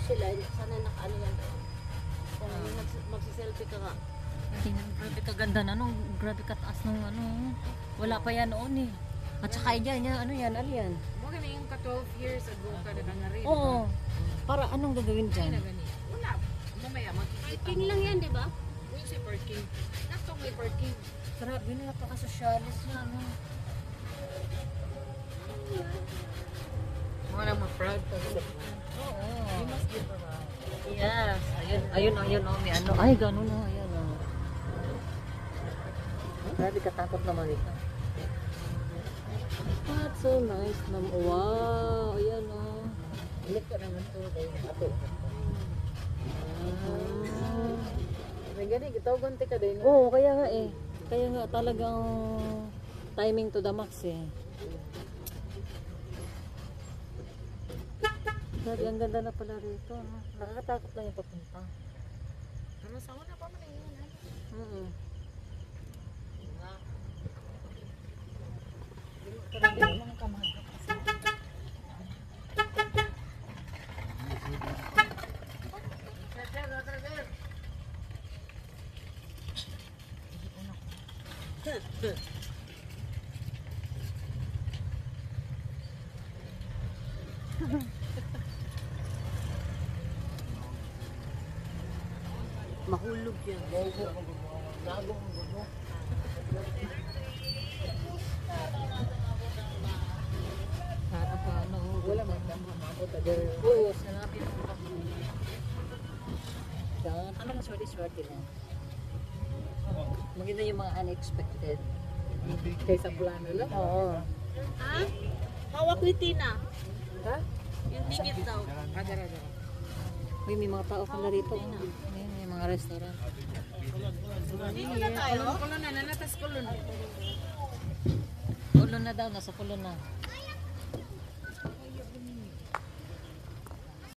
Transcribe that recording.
sila, sana nakaano yan doon. Kung magsiselfie ka nga. Tingnan, grabe kaganda na, no? Grabe kataas nung ano. Wala pa yan noon eh. At saka yan, ano yan? Mga na yung 12 years ago ka na nga rin. Oo. Para anong gagawin Ay na dyan? gani. Wala. Mamaya magkikita Parking lang yan, di ba? Yung si parking. Naktong may parking. Grabe na, napaka-socialist na, ano. Mga nang ma-proud ka sa Oo. You must give a round. Yes. Ayun, oh, may ano. Ay, ganun, oh. Ayan, oh. Grabe katakot naman ito. That's so nice, ma'am. Wow, ayan, oh. Look ka naman to. Ato. May gani, gitawagan ka din. Oo, kaya nga eh. Kaya nga talagang timing to the max eh. Grabe, ang ganda na pala rito. No? Nakakatakot lang yung papunta. Ano sa una pa man yun? Mm. Parang di naman kamahal. Mahulog yan. Para pa ano. Wala man mabot agad. Oo, sanapin mo pa. Yan. Ano mas swerte na? Maganda yung mga unexpected. Kaysa plano lang. Oo. Ha? Hawak ni Tina. Ha? Yung ticket daw. Adara. Uy, may mga tao pala rito. Ayan, may mga restaurant. Dito na tayo. Kulon na, nanatas kulon. Kulon na daw, nasa kulon na.